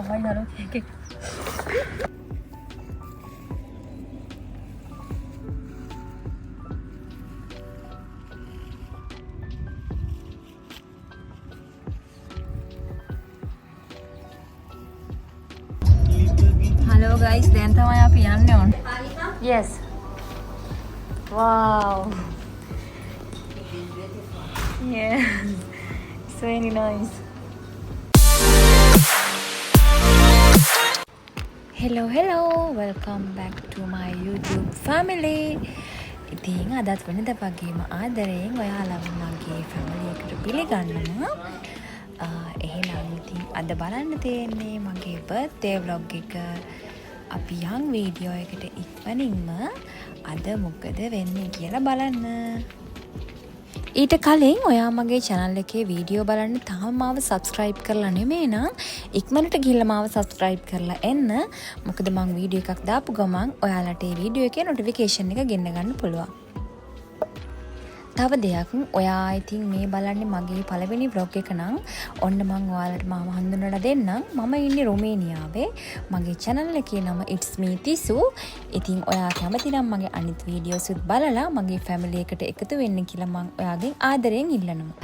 තමයි නරු cake Hello guys, දැන් තමයි අපි යන්නේ on. Yes. Wow. Yeah. It's very nice. Hello, hello. Welcome back to my YouTube family. ඉතින් අදත් වෙනද වගේම ආදරයෙන් ඔයාලව මගේ family එකට පිළිගන්නවා. එහෙනම් ඉතින් අද බලන්න තියෙන්නේ මගේ birthday vlog එක. අපි යන් වීඩියෝ එකට ඉක්මනින්ම අද මොකද වෙන්නේ කියලා බලන්න. ඊට කලින් ඔයා මගේ channel එකේ වීඩියෝ බලන්න තාම මාව subscribe කරලා නෙමෙයි නම් ඉක්මනට ගිහලා මාව subscribe කරලා එන්න. මොකද මම වීඩියෝ එකක් දාපු ගමන් ඔයාලට මේ වීඩියෝ එකේ notification එක ගෙන්න ගන්න පුළුවන්. තව දෙයක් ඔයා ඉතින් මේ බලන්නේ මගේ පළවෙනි vlog එක නම් ඔන්න මම ඔයාලට මාව හඳුන්වලා දෙන්නම්. මම ඉන්නේ රොමේනියාවේ. මගේ channel එකේ නම It's Me Tisu. ඉතින් ඔයා කැමති නම් මගේ අනිත් වීඩියෝස් උත් බලලා මගේ family එකට එකතු වෙන්න කියලා මම ඔයාගෙන් ආදරයෙන් ඉල්ලනවා.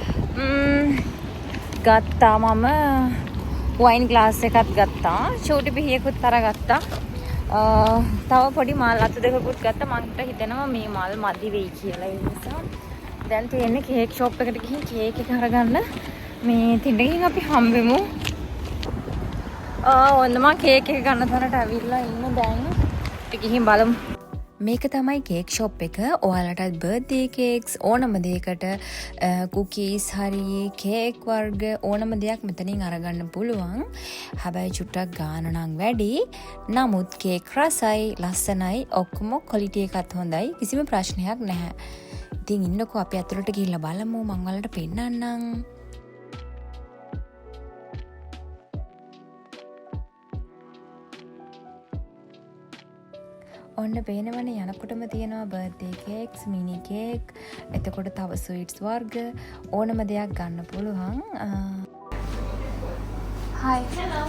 ගත්තා මම වයින් ග්ලාස් එකක් ගත්තා. චූටි පිහියකුත් අරගත්තා. තව පොඩි මාල් අතු දෙකකුත් ගත්තා. මම හිතනවා මේ මාල් මදි වෙයි කියලා. ඒ නිසා දැන් තියෙන්නේ කේක් ෂොප් එකට ගිහින් කේක් එක අරගන්න. මේ තින්දකින් අපි හම්බෙමු. ඔන්න මම කේක් එක ගන්න තැනට ඇවිල්ලා ඉන්න දැන්. අපි ගිහින් බලමු. මේක තමයි කේක් ෂොප් එක. ඔයාලටත් බර්ත්ඩේ කේක්ස් ඕනම දෙයකට කුකීස් හරි කේක් වර්ග ඕනම දෙයක් මෙතනින් අරගන්න පුළුවන්. හැබැයි චුට්ටක් ගාන නම් වැඩි. නමුත් කේක් රසයි, ලස්සනයි, ඔක්කොම ක්වොලිටි එකත් හොඳයි. කිසිම ප්‍රශ්නයක් නැහැ. ඉතින් ඉන්නකෝ අපි අතුලට ගිහිල්ලා බලමු. මම ඔයාලට පෙන්නන්නම්. ඔන්න පේනවනේ යනකොටම තියෙනවා බර්ත්ඩේ කේක්ස්, මිනි කේක්, එතකොට තව ස්වීට්ස් වර්ග ඕනම දෙයක් ගන්න පුළුවන්. Hi. Hello.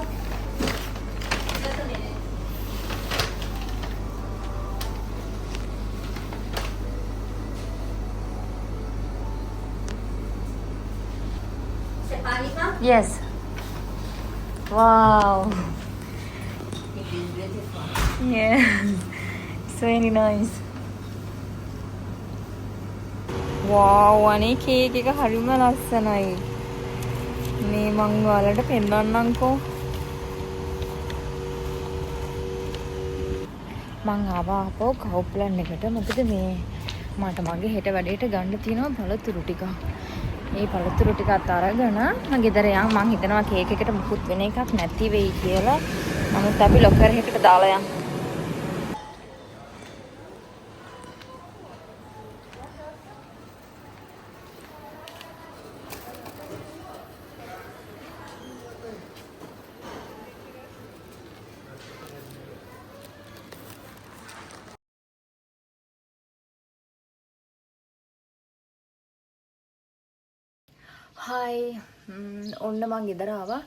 Yes. Wow. Yeah. It's very nice. Wow, අනේ කේක් එක හරිම ලස්සනයි. මේ මං ඔයාලට පෙන්නන්නම්කෝ. මං ආවා අපෝ කවුප්ලන් එකට. මොකද මේ මට මගේ හෙට වැඩේට ගන්න තියෙනවා පළතුරු ටික. මේ පළතුරු ටිකත් අරගෙන මම ගෙදර යන්. මං හිතනවා කේක් එකට මුකුත් වෙන එකක් නැති වෙයි කියලා. නමුත් අපි ලොකර් එකකට දාලා යන්. හයි ඔන්න මං ගෙදර ආවා.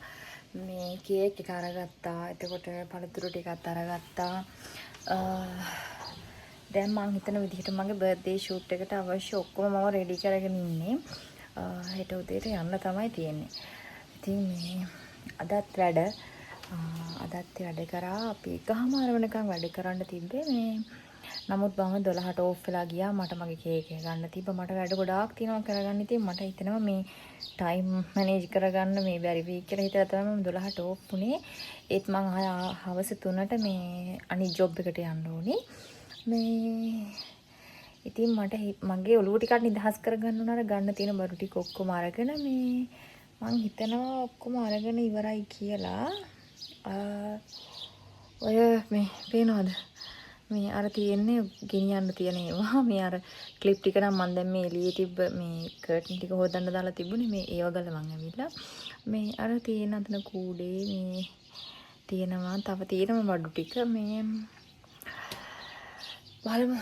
මේ කේක් එක අරගත්තා. එතකොට පළතුරු ටිකත් අරගත්තා. දැන් මං හිතන විදිහට මගේ බර්ත්ඩේ ෂූට් එකට අවශ්‍ය ඔක්කොම මම රෙඩි කරගෙන ඉන්නේ. හෙට උදේට යන්න තමයි තියෙන්නේ. ඉතින් මේ අදත් වැඩ කරා. අපි එකමාර වෙනකන් වැඩ කරන්න තිබ්බේ මේ. නමුත් මම 12ට ඕෆ් වෙලා ගියා. මට මගේ කේක් එක ගන්න තිබ්බා. මට වැඩ ගොඩාක් තියෙනවා කරගන්න. ඉතින් මට හිතෙනවා මේ ටයිම් මැනේජ් කරගන්න මේ බැරි වෙයි කියලා හිතලා තමයි මම 12ට ඕෆ් වුණේ. ඒත් මං හවස 3ට මේ අනිත් ජොබ් එකට යන්න ඕනේ. මේ ඉතින් මට මගේ ඔළුව ටිකක් නිදහස් කරගන්න උනාර ගන්න තියෙන බඩු ටික ඔක්කොම අරගෙන මේ මං හිතනවා ඔක්කොම අරගෙන ඉවරයි කියලා. ඔය මේ පේනවද? මේ අර තියෙන්නේ ගෙනියන්න තියෙන ඒවා. මේ අර ක්ලිප් ටික නම් මම දැන් මේ එළියේ තිබ්බ මේ කර්ටන් ටික හොදන්න දාලා තිබුණේ. මේ ඒව ගලවන් ඇවිල්ලා මේ අර තියෙන අතන කූඩේ මේ තියෙනවා. තව තියෙනවා බඩු ටික මේ බලමු.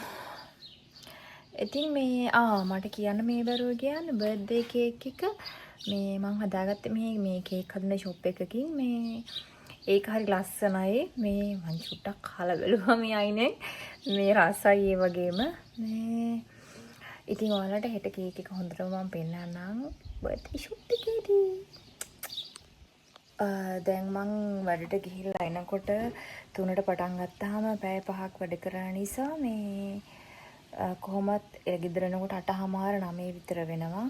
ඉතින් මේ මට කියන්න මේ බරුව කියන්නේ බර්ත්ඩේ කේක් එක මේ මම හදාගත්තේ මේ කේක් හදන ෂොප් එකකින් මේ ඒක හරි ලස්සනයි. මේ මං චුට්ටක් කාලා බැලුවා මේ අයිනේ. මේ රසයි ඒ වගේම. මේ ඉතින් ඔයාලට හෙට කේක් එක හොඳටම මම පෙන්නන්නම්. බර්ත්ඩේ ෂූට් එකේදී. දැන් මං වැඩට ගිහිල්ලා එනකොට 3ට පටන් ගත්තාම පැය 5ක් වැඩ කරන නිසා මේ කොහොමත් ගෙදර එනකොට 8:00 9 විතර වෙනවා.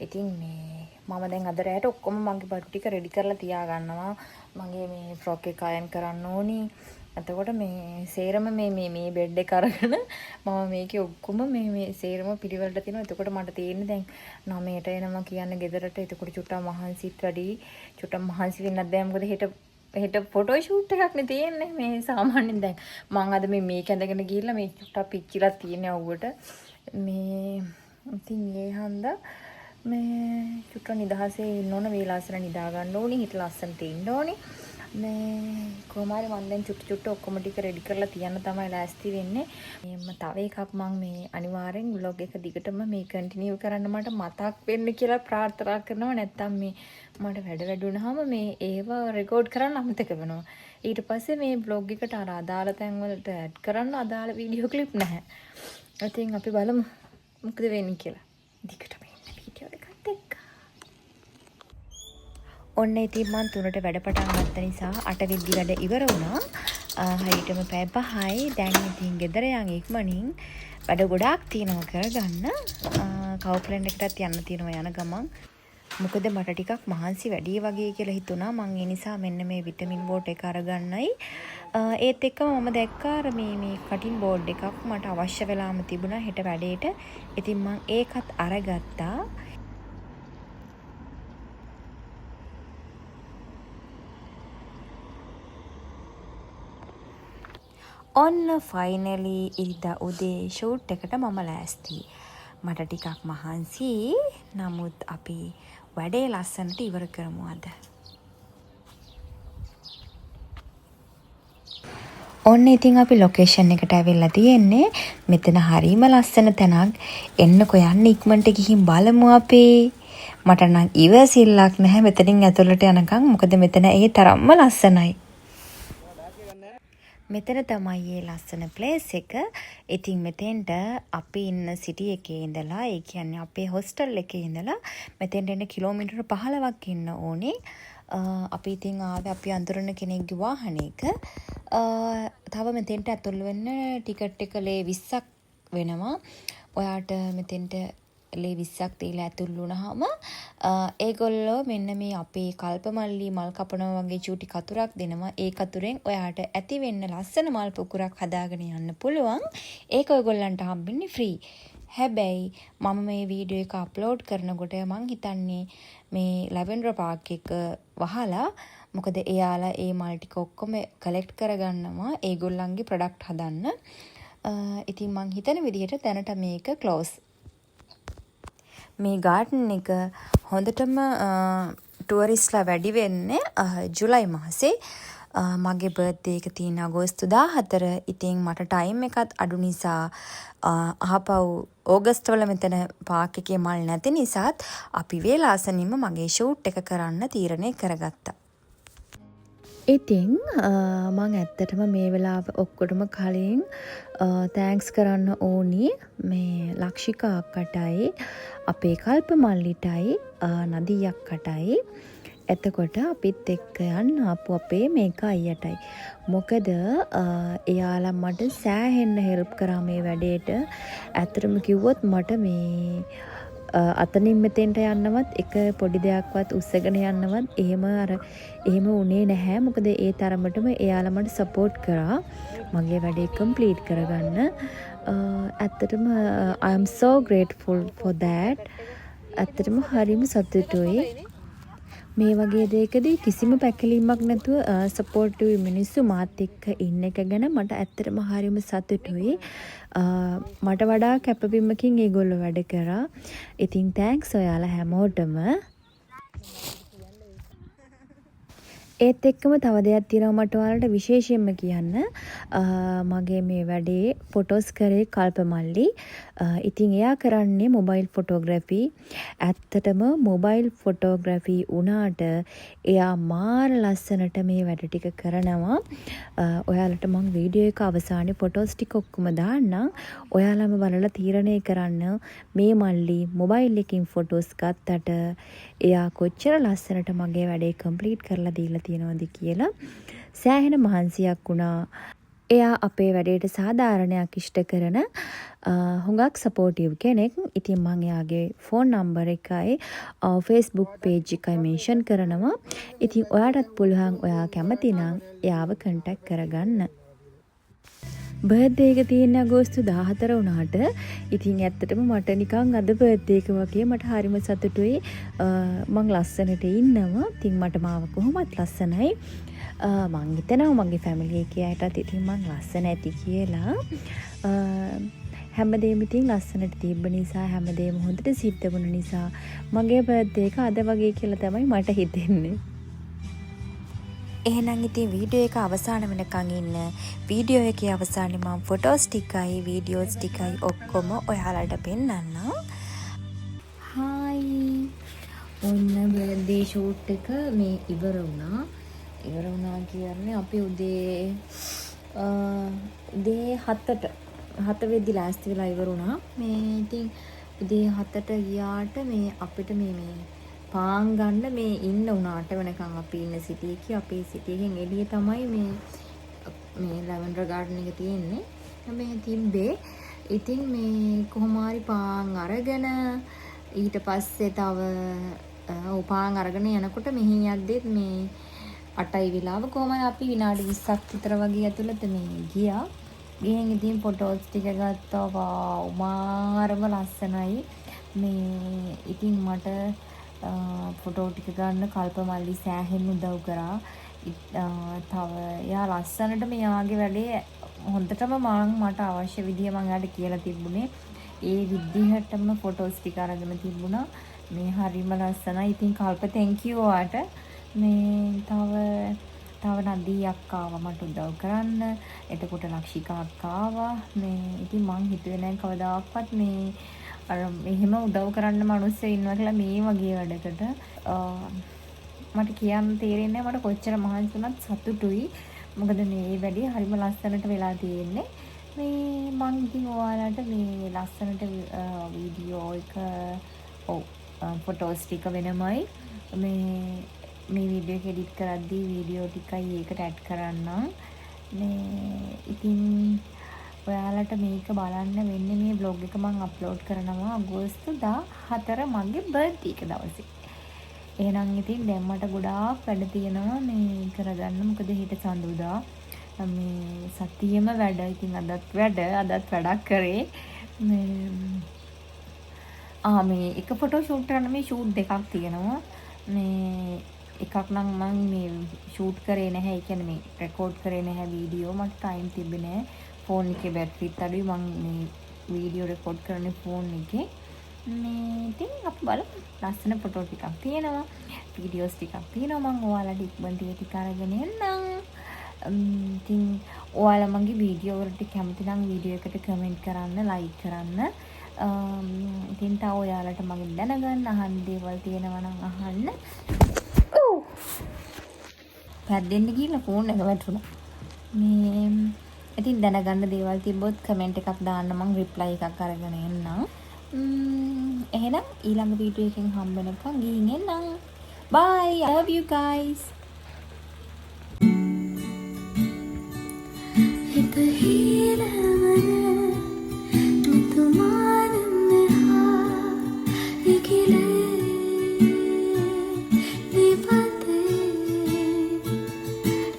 ඉතින් මේ මම දැන් අද රැයට ඔක්කොම මගේ බඩු ටික රෙඩි කරලා තියා ගන්නවා. මගේ මේ ෆ්‍රොක් එක අයන් කරන්න ඕනි. එතකොට මේ සේරම මේ බෙඩ් එක අරගෙන මම මේකේ ඔක්කොම මේ සේරම පිළිවෙලට තියනවා. එතකොට මට තියෙන්නේ දැන් 9ට එනවා කියන්නේ ගෙදරට. එතකොට චුට්ටක් මහන්සිත් වැඩි. චුට්ටක් මහන්සි වෙන්නත් බෑ. මොකද හෙට ෆොටෝ ෂූට් එකක් නේ තියෙන්නේ. මේ සාමාන්‍යයෙන් දැන් මම අද මේක ඇඳගෙන ගිහිල්ලා මේ චුට්ටක් පිච්චිලා තියෙන්නේ අවුවට. මේ ඉතින් ඒ හන්දා මේ චුට්ටක් නිදහසේ ඉන්න ඕන. වේලාසන නිදා ගන්න ඕනි. හිත ලස්සනට ඉන්න ඕනි. මේ කොහොමාරි මම දැන් චුට්ටු ඔක්කොම ටික රෙඩි කරලා තියන්න තමයි ලෑස්ති වෙන්නේ. මම තව එකක් මම මේ අනිවාර්යෙන් vlog එක දිගටම මේ කන්ටිනියු කරන්න මට මතක් වෙන්න කියලා ප්‍රාර්ථනා කරනවා. නැත්තම් මේ මට වැඩ වැඩුණාම මේ ඒව රෙකෝඩ් කරන්න අමතක වෙනවා. ඊට පස්සේ මේ vlog එකට අදාළ තැන් වලට ඇඩ් කරන්න අදාළ වීඩියෝ ක්ලිප් නැහැ. ඉතින් අපි බලමු මොකද වෙන්නේ කියලා. දිගටම ඉන්න වීඩියෝ එකත් එක්ක. ඔන්න ඉතින් මම 3ට වැඩ පටන් ගත්ත නිසා 8 විද්දි වැඩ ඉවර වුණා. හරියටම පැය 5යි. දැන් ඉතින් ගෙදර යන් ඉක්මනින් වැඩ ගොඩාක් තියෙනවා කරගන්න. කවුප්ලන් එකටත් යන්න තියෙනවා යන ගමන්. මොකද මට ටිකක් මහන්සි වැඩි වගේ කියලා හිතුණා. මං ඒ නිසා මෙන්න මේ විටමින් බෝට් එක අරගන්නයි. ඒත් එක්කම මම දැක්කා අර මේ කටින් බෝඩ් එකක් මට අවශ්‍ය වෙලාම තිබුණා හෙට වැඩේට. ඉතින් මං ඒකත් අරගත්තා. ඔන්න ෆයිනලි ඉරිදා උදේ ෂූට් එකට මම ලෑස්ති. මට ටිකක් මහන්සි. නමුත් අපි වැඩේ ලස්සනට ඉවර කරමු අද. ඔන්න ඉතින් අපි ලොකේෂන් එකට ඇවිල්ලා තියෙන්නේ. මෙතන හරිම ලස්සන තැනක්. එන්නකො යන්න ඉක්මනට ගිහින් බලමු අපේ. මට නම් ඉවසිල්ලක් නැහැ මෙතනින් ඇතුළට යනකම්. මොකද මෙතන ඒ තරම්ම ලස්සනයි. මෙතන තමයි මේ ලස්සන ප්ලේස් එක. ඉතින් මෙතෙන්ට අපි ඉන්න සිටි එකේ ඉඳලා, ඒ කියන්නේ අපේ හොස්ටල් එකේ ඉඳලා මෙතෙන්ට එන්න කිලෝමීටර 15ක් ඉන්න ඕනේ. අපි ඉතින් ආවේ අපි අඳුරන කෙනෙක්ගේ වාහනයක. තව මෙතෙන්ට ඇතුල් වෙන්න ටිකට් එක ලේ 20ක් වෙනවා. ඔයාට මෙතෙන්ට ලේ 20ක් දීලා ඇතුල් වුණාම ඒගොල්ලෝ මෙන්න මේ අපේ කල්පමල්ලි මල් කපනවා වගේ චූටි කතුරක් දෙනවා. ඒ කතුරෙන් ඔයාට ඇති වෙන්න ලස්සන මල් පොකුරක් හදාගෙන යන්න පුළුවන්. ඒක ඔයගොල්ලන්ට හම්බෙන්නේ ෆ්‍රී. හැබැයි මම මේ වීඩියෝ එක අප්ලෝඩ් කරනකොට මං හිතන්නේ මේ ලැවෙන්ඩර් පාර්ක් එක වහලා, මොකද එයාලා ඒ මල් ටික ඔක්කොම කලෙක්ට් කරගන්නවා ඒගොල්ලන්ගේ ප්‍රොඩක්ට් හදන්න. ඉතින් මං හිතන විදිහට දැනට මේක ක්ලෝස්. මේ ගාඩන් එක හොඳටම ටුවරිස්ට්ලා වැඩි වෙන්නේ ජුලයි මාසේ. මගේ බර්ත්ඩේ එක තියෙන අගෝස්තු 14. ඉතින් මට ටයිම් එකත් අඩු නිසා ආපහු ඕගස්ට් වල මෙතන පාක් එකේ මල් නැති නිසාත් අපි වේලාසනින්ම මගේ ෂූට් එක කරන්න තීරණය කරගත්තා. ඉතින් මං ඇත්තටම මේ වෙලාව ඔක්කොටම කලින් තෑන්ක්ස් කරන්න ඕනි මේ ලක්ෂිකා අක්කටයි, අපේ කල්පමල්ලිටයි, නදී අක්කටයි, එතකොට අපිත් එක්ක යන්න ආපු අපේ මේක අයියටයි. මොකද එයාලා මට සෑහෙන්න හෙල්ප් කරා මේ වැඩේට. ඇත්තටම කිව්වොත් මට මේ අතනින් මෙතෙන්ට යන්නවත් එක පොඩි දෙයක්වත් උස්සගෙන යන්නවත් එහෙම උනේ නැහැ. මොකද ඒ තරමටම එයාලා මට සපෝට් කරා මගේ වැඩේ කම්ප්ලීට් කරගන්න. ඇත්තටම I am so grateful for that. ඇත්තටම හරිම සතුටුයි. මේ වගේ දෙයකදී කිසිම පැකිලීමක් නැතුව සපෝටිව් මිනිස්සු මාත් එක්ක ඉන්න එක ගැන මට ඇත්තටම හරිම සතුටුයි. මට වඩා කැපවීමකින් ඒගොල්ලෝ වැඩ කරා. ඉතින් තෑන්ක්ස් ඔයාලා හැමෝටම. ඒත් එක්කම තව දෙයක් තියෙනවා මට ඔයාලට විශේෂයෙන්ම කියන්න. මගේ මේ වැඩේ ෆොටෝස් කරේ කල්පමල්ලි. ඉතින් එයා කරන්නේ මොබයිල් ෆොටෝග්‍රැෆි. ඇත්තටම මොබයිල් ෆොටෝග්‍රැෆි වුණාට එයා මාර ලස්සනට මේ වැඩ ටික කරනවා. ඔයාලට මම වීඩියෝ එක අවසානයේ ෆොටෝස් ටික ඔක්කොම දාන්නම්. ඔයාලම බලලා තීරණය කරන්න මේ මල්ලි මොබයිල් එකකින් ෆොටෝස් ගත්තට එයා කොච්චර ලස්සනට මගේ වැඩේ කම්ප්ලීට් කරලා දීලා තියෙනවද කියලා. සෑහෙන මහන්සියක් වුණා. එයා අපේ වැඩේට සාධාරණයක් ඉෂ්ට කරන හුඟක් සපෝටිව් කෙනෙක්. ඉතින් මම එයාගේ ෆෝන් නම්බර් එකයි Facebook page එකයි මෙන්ෂන් කරනවා. ඉතින් ඔයාටත් පුළුවන් ඔයා කැමති නම් එයාව කන්ටැක්ට් කරගන්න. බර්ත්ඩේ එක තියෙන අගෝස්තු 14 වුණාට ඉතින් ඇත්තටම මට නිකන් අද බර්ත්ඩේ එක වගේ මට හරිම සතුටුයි. මං ලස්සනට ඉන්නවා. ඉතින් මට මාව කොහොමත් ලස්සනයි. මං හිතනවා මගේ ෆැමිලි එකේ අයටත් ඉතින් මං ලස්සන ඇති කියලා. හැමදේම ඉතින් ලස්සනට තිබ්බ නිසා හැමදේම හොඳට සිද්ධ වුණ නිසා මගේ බර්ත්ඩේ එක අද වගේ කියලා තමයි මට හිතෙන්නේ. එහෙනම් ඉතින් වීඩියෝ එක අවසාන වෙනකන් ඉන්න. වීඩියෝ එකේ අවසානයේ මම ෆොටෝස් ටිකයි වීඩියෝස් ටිකයි ඔක්කොම ඔයාලට පෙන්නන්නම්. හායි. ඔන්න බර්ත්ඩේ ෂූට් එක මේ ඉවර වුණා. ඉවර වුණා කියන්නේ අපි උදේ 7 වෙද්දි ලෑස්ති වෙලා ඉවර වුණා. මේ ඉතින් උදේ 7ට ගියාට මේ අපිට මේ පාන් ගන්න මේ ඉන්න උනාට වෙනකන් අපි ඉන්න සිටි එකේ අපේ සිටි එකෙන් එළිය තමයි මේ ලැවෙන්ඩර් ගාඩන් එක තියෙන්නේ. මේ තිබ්බේ. ඉතින් මේ කොහොම හරි පාන් අරගෙන ඊට පස්සේ තව පාන් අරගෙන යනකොට මෙහි යද්දිත් මේ 8යි වෙලාව කොහමද අපි විනාඩි 20ක් විතර වගේ ඇතුළත මේ ගියා. ගිහින් ඉතින් ෆොටෝස් ටික ගත්තා. වාව් මාරම ලස්සනයි. මේ ඉතින් මට ෆොටෝ ටික ගන්න කල්පමල්ලි සෑහෙන්න උදව් කරා. තව එයා ලස්සනට මෙයාගේ වැඩේ හොඳටම මට අවශ්‍ය විදිය මම එයාට කියලා තිබුණේ. ඒ විදිහටම ෆොටෝස් ටික අරගෙන තිබුණා. මේ හරිම ලස්සනයි. ඉතින් කල්ප thank you ඔයාට. මේ තව නදී අක්කා ආවා මට උදව් කරන්න. එතකොට ලක්ෂිකා අක්කා ආවා. මේ ඉතින් මං හිතුවේ නෑ කවදාවත් මේ අර මෙහෙම උදව් කරන්න මිනිස්සු ඉන්නවා කියලා මේ වගේ වැඩකට. මට කියන්න තේරෙන්නේ මට කොච්චර මහන්සි වුණත් සතුටුයි. මොකද මේ වැඩේ හරිම ලස්සනට වෙලා තියෙන්නේ. මේ මං ඉතින් ඔයාලට මේ ලස්සනට වීඩියෝ එක ෆොටෝස් ටික වෙනමයි මේ වීඩියෝ එක එඩිට් කරද්දී වීඩියෝ ටිකයි ඒකට ඇඩ් කරන්නම්. මේ ඉතින් ඔයාලට මේක බලන්න වෙන්නේ මේ බ්ලොග් එක මම අප්ලෝඩ් කරනවා අගෝස්තු 14 මගේ බර්ත්ඩේ එක දවසේ. එහෙනම් ඉතින් දැන් මට ගොඩාක් වැඩ තියෙනවා මේ කරගන්න. මොකද හෙට සඳුදා මේ සතියෙම වැඩ. ඉතින් අදත් වැඩක් කරේ. මේ එක ෆොටෝ ෂූට් කරන්න මේ ෂූට් දෙකක් තියෙනවා. මේ එකක් නම් මම මේ ෂූට් කරේ නැහැ. ඒ කියන්නේ මේ රෙකෝඩ් කරේ නැහැ වීඩියෝ. මට ටයිම් තිබ්බේ නැහැ. ෆෝන් එකේ බැටරිත් අඩුයි. මම මේ වීඩියෝ රෙකෝඩ් කරන්නේ ෆෝන් එකේ. මේ ඉතින් අපි බලමු. ලස්සන ෆොටෝ ටිකක් තියෙනවා. වීඩියෝස් ටිකක් තියෙනවා. මම ඔයාලට ඉක්මනට ටික අරගෙන එන්නම්. ඉතින් ඔයාලා මගේ වීඩියෝ වලට කැමති නම් වීඩියෝ එකට කමෙන්ට් කරන්න, ලයික් කරන්න. ඉතින් තව ඔයාලට මගෙන් දැනගන්න අහන්න දේවල් තියෙනවා නම් අහන්න. පැද්දෙන්න ගිහලා ෆෝන් එක වැටුණා. මේ ඉතින් දැනගන්න දේවල් තිබ්බොත් කමෙන්ට් එකක් දාන්න මම රිප්ලයි එකක් අරගෙන එන්නම්. එහෙනම් ඊළඟ වීඩියෝ එකෙන් හම්බ වෙනකන් ගිහින් එන්නම්. Bye. I love you guys. හිත හිරවන මුතුමාන මෙහා ඉකිලේ නිපතේ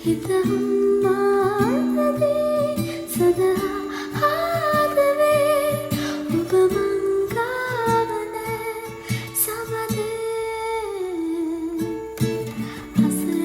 හිත හම්මාදේ සදා ආදවේ ඔබ මංගාවන සමදේ අසල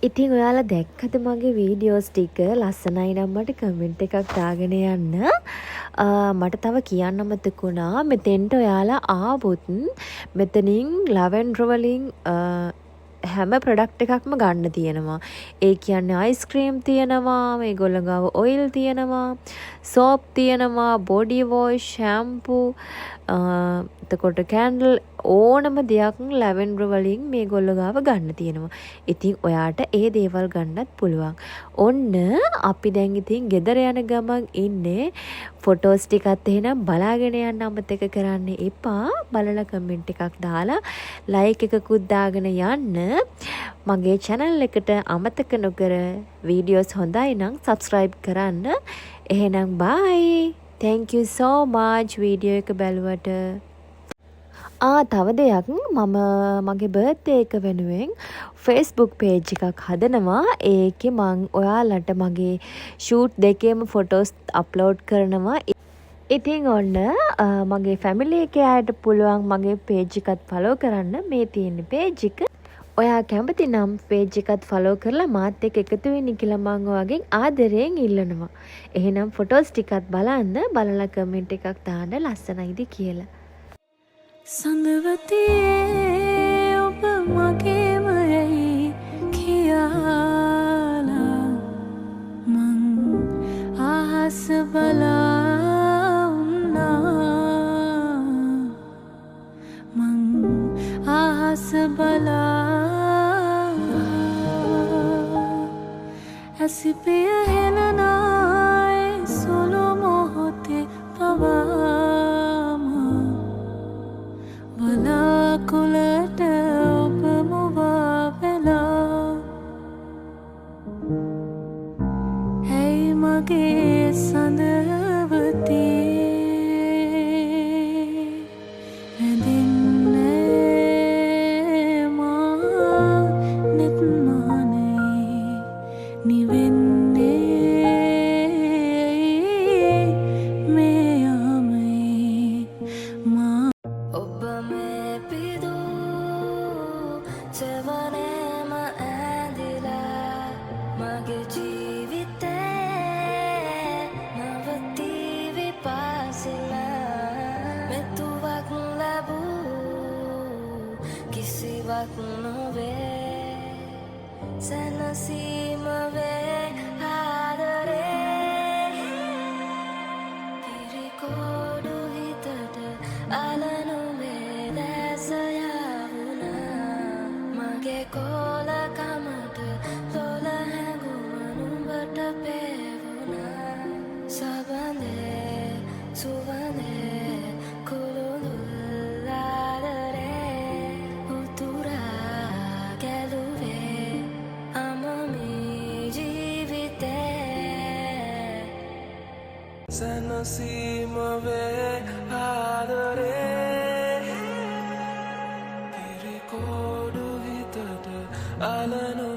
ඉතින් ඔයාලා දැක්කද මගේ වීඩියෝස් ටික? ලස්සනයි නම් මට කමෙන්ට් එකක් දාගෙන යන්න. මට තව කියන්න අමතක වුණා මෙතෙන්ට ඔයාලා ආවොත් මෙතනින් ලැවෙන්ඩර් වලින් හැම ප්‍රොඩක්ට් එකක්ම ගන්න තියෙනවා. ඒ කියන්නේ අයිස්ක්‍රීම් තියෙනවා, මේගොල්ලෝ ගාව ඔයිල් තියෙනවා, සෝප් තියෙනවා, බොඩි වොෂ්, ෂැම්පූ, එතකොට කැන්ඩල් ඕනම දෙයක් ලැවෙන්ඩර් වලින් මේගොල්ලෝ ගාව ගන්න තියෙනවා. ඉතින් ඔයාට ඒ දේවල් ගන්නත් පුළුවන්. ඔන්න අපි දැන් ඉතින් ගෙදර යන ගමන් ඉන්නේ. ෆොටෝස් ටිකත් එහෙනම් බලාගෙන යන්න අමතක කරන්න එපා. බලලා කමෙන්ට් එකක් දාලා ලයික් එකකුත් දාගෙන යන්න. මගේ channel එකට අමතක නොකර වීඩියෝස් හොඳයි නම් subscribe කරන්න. එහෙනම් bye. Thank you so much video එක බැලුවට. තව දෙයක් මම මගේ බර්ත්ඩේ එක වෙනුවෙන් Facebook page එකක් හදනවා. ඒකේ මං ඔයාලට මගේ shoot දෙකේම photos upload කරනවා. ඉතින් ඔන්න මගේ family එකේ අයට පුළුවන් මගේ page එකත් follow කරන්න. මේ තියෙන page එක. ඔයා කැමති නම් page එකත් follow කරලා මාත් එක්ක එකතු වෙන්න කියලා මං ඔයාගෙන් ආදරයෙන් ඉල්ලනවා. එහෙනම් photos ටිකත් බලන්න. බලලා comment එකක් දාන්න ලස්සනයිද කියලා. සඳවතියේ ඔබ මගේම ඇයි කියාලා මං අහස බලා උන්නා මං අහස බලා ඇසිපිය හෙලනායි සුළු මොහොතේ පවාම වලාකුළට ඔබ මුවා වෙලා ඇයි මගේ සඳවතී රැඳෙන්නේ මා නෙත්මානේ නිවෙන්නේ මේ යාමේ මා ඔබ මේ පිදු සෙවනේම ඇඳිලා මගේ ජීවිතේ නවතී විපාසිලා මෙතුවක් ලැබූ කිසිවක් නොවේ සැනසීම වේ ආදරේ පිරිකෝඩු හිතට අලනුවේ දැසයාවුණා මගේ කෝලකමට තොල හැඟුමනුඹට පේවුණා සබඳේ සුවඳේ කුළුඳුල් ආදරේ උතුරා ගැලුවේ අමමී ජීවිතේ සැනසීම වේ ආදරේ පිරිකෝඩු හිතට අලනු